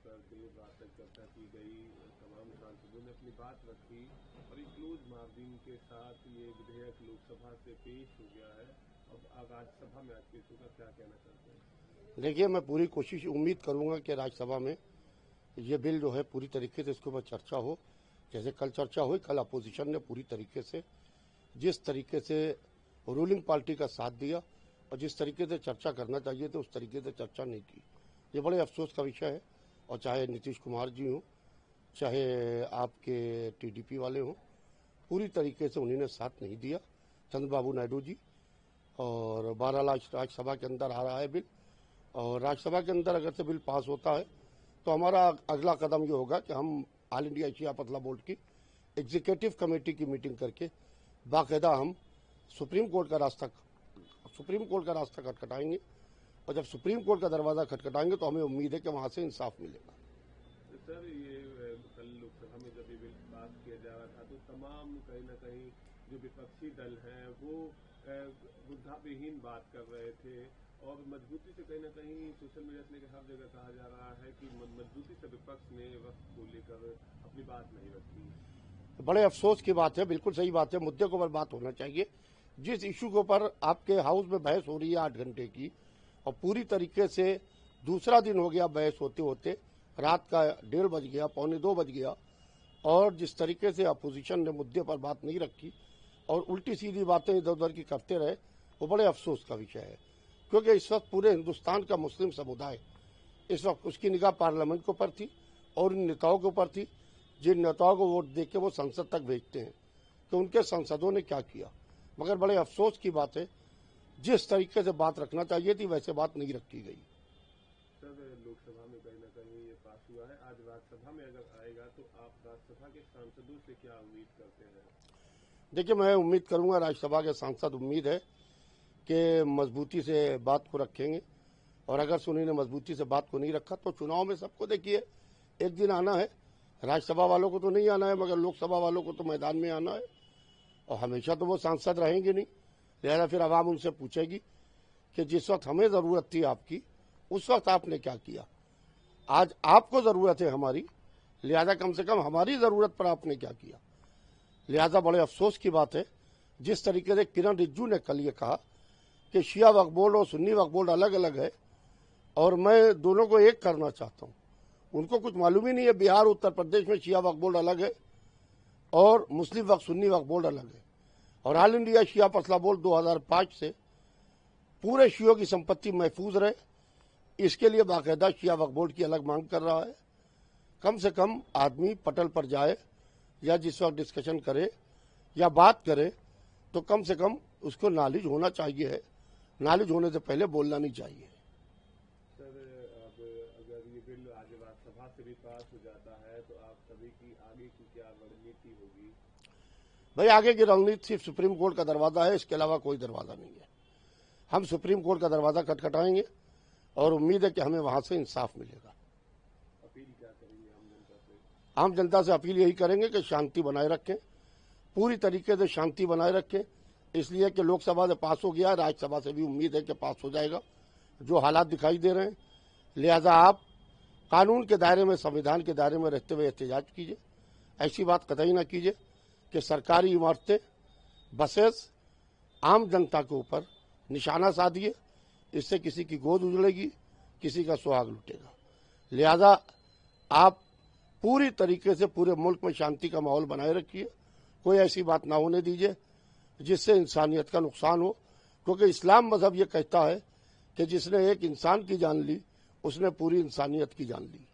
पर देर रात तक चर्चा की गई, तमाम सांसदों ने अपनी बात रखी और एक क्लोज मार्जिन के साथ ये विधेयक लोकसभा से पेश हो गया है। अब राज्यसभा में आज पेश होगा, क्या कहना चाहते हैं? देखिए, मैं पूरी कोशिश उम्मीद करूंगा कि राज्यसभा में ये बिल जो है पूरी तरीके से इसके ऊपर चर्चा हो। जैसे कल चर्चा हुई, कल अपोजिशन ने पूरी तरीके से जिस तरीके से रूलिंग पार्टी का साथ दिया और जिस तरीके से चर्चा करना चाहिए तो उस तरीके से चर्चा नहीं की। ये बड़े अफसोस का विषय है। और चाहे नीतीश कुमार जी हों, चाहे आपके टीडीपी वाले हों, पूरी तरीके से उन्होंने साथ नहीं दिया। चंद्रबाबू नायडू जी और 12 लाख राज्यसभा के अंदर आ रहा है बिल, और राज्यसभा के अंदर अगर से बिल पास होता है तो हमारा अगला कदम ये होगा कि हम ऑल इंडिया एशिया पतला बोर्ड की एग्जीक्यूटिव कमेटी की मीटिंग करके बाकायदा हम सुप्रीम कोर्ट का रास्ता खटखटाएंगे। और जब सुप्रीम कोर्ट का दरवाजा खटखटाएंगे तो हमें उम्मीद है कि वहां से इंसाफ मिलेगा। सर, ये कल लोकसभा में जब ये बिल पास किया जा रहा था तो तमाम कहीं ना कहीं जो विपक्षी दल हैं वो बुद्धाविहीन बात कर रहे थे और मजबूती से कहीं ना कहीं सोशल मीडिया से लेकर हर जगह कहा जा रहा है कि मजबूती से विपक्ष ने वक्त को लेकर अपनी बात नहीं रखी। बड़े अफसोस की बात है, बिल्कुल सही बात है। मुद्दे के ऊपर बात होना चाहिए। जिस इशू के ऊपर आपके हाउस में बहस हो रही है 8 घंटे की, और पूरी तरीके से दूसरा दिन हो गया बहस होते होते, रात का 1:30 बज गया, 1:45 बज गया, और जिस तरीके से अपोजिशन ने मुद्दे पर बात नहीं रखी और उल्टी सीधी बातें इधर उधर की करते रहे, वो बड़े अफसोस का विषय है। क्योंकि इस वक्त पूरे हिंदुस्तान का मुस्लिम समुदाय इस वक्त उसकी निगाह पार्लियामेंट के ऊपर थी और उन नेताओं के ऊपर थी जिन नेताओं को वोट देके वो संसद तक भेजते हैं कि उनके सांसदों ने क्या किया। मगर बड़े अफसोस की बात है, जिस तरीके से बात रखना चाहिए थी वैसे बात नहीं रखी गई। सर, लोकसभा में कहीं ना कहीं ये पास हुआ है, आज राज्यसभा में अगर आएगा तो आप राज्यसभा के सांसदों से क्या उम्मीद करते हैं? देखिए, मैं उम्मीद करूंगा राज्यसभा के सांसद उम्मीद है कि मजबूती से बात को रखेंगे, और अगर सुनी ने मजबूती से बात को नहीं रखा तो चुनाव में सबको देखिए एक दिन आना है। राज्यसभा वालों को तो नहीं आना है, मगर लोकसभा वालों को तो मैदान में आना है, और हमेशा तो वो सांसद रहेंगे नहीं। लिहाजा फिर आवाम उनसे पूछेगी कि जिस वक्त हमें जरूरत थी आपकी, उस वक्त आपने क्या किया। आज आपको जरूरत है हमारी, लिहाजा कम से कम हमारी जरूरत पर आपने क्या किया। लिहाजा बड़े अफसोस की बात है, जिस तरीके से किरण रिजिजू ने कल ये कहा कि शिया वक्फ बोर्ड और सुन्नी वक्फ बोर्ड अलग अलग है और मैं दोनों को एक करना चाहता हूं। उनको कुछ मालूम ही नहीं है, बिहार उत्तर प्रदेश में शिया वक्फ बोर्ड अलग है और मुस्लिम वक्फ सुन्नी वक्फ बोर्ड अलग है। और ऑल इंडिया शिया पतला बोर्ड 2005 से पूरे शियों की संपत्ति महफूज रहे, इसके लिए बाकायदा शिया वक्फ बोर्ड की अलग मांग कर रहा है। कम से कम आदमी पटल पर जाए या जिस वक्त डिस्कशन करे या बात करे तो कम से कम उसको नॉलेज होना चाहिए है। नॉलेज होने से पहले बोलना नहीं चाहिए। सर, अब अगर ये बिल आज राज्यसभा से भी पास हो जाता है तो आप सभी की आगे की क्या रणनीति होगी? भाई, आगे की रणनीति सिर्फ सुप्रीम कोर्ट का दरवाजा है, इसके अलावा कोई दरवाजा नहीं है। हम सुप्रीम कोर्ट का दरवाजा खटखटाएंगे और उम्मीद है कि हमें वहां से इंसाफ मिलेगा। अपील क्या करेंगे आम जनता से? आम जनता से अपील यही करेंगे कि शांति बनाए रखें, पूरी तरीके से शांति बनाए रखें। इसलिए कि लोकसभा से पास हो गया, राज्यसभा से भी उम्मीद है कि पास हो जाएगा, जो हालात दिखाई दे रहे हैं। लिहाजा आप कानून के दायरे में, संविधान के दायरे में रहते हुए एहतजाज कीजिए। ऐसी बात कतई ना कीजिए कि सरकारी इमारतें, बसेस आम जनता के ऊपर निशाना साधिए, इससे किसी की गोद उजड़ेगी, किसी का सुहाग लुटेगा। लिहाजा आप पूरी तरीके से पूरे मुल्क में शांति का माहौल बनाए रखिए। कोई ऐसी बात ना होने दीजिए जिससे इंसानियत का नुकसान हो, क्योंकि इस्लाम मजहब ये कहता है कि जिसने एक इंसान की जान ली उसने पूरी इंसानियत की जान ली।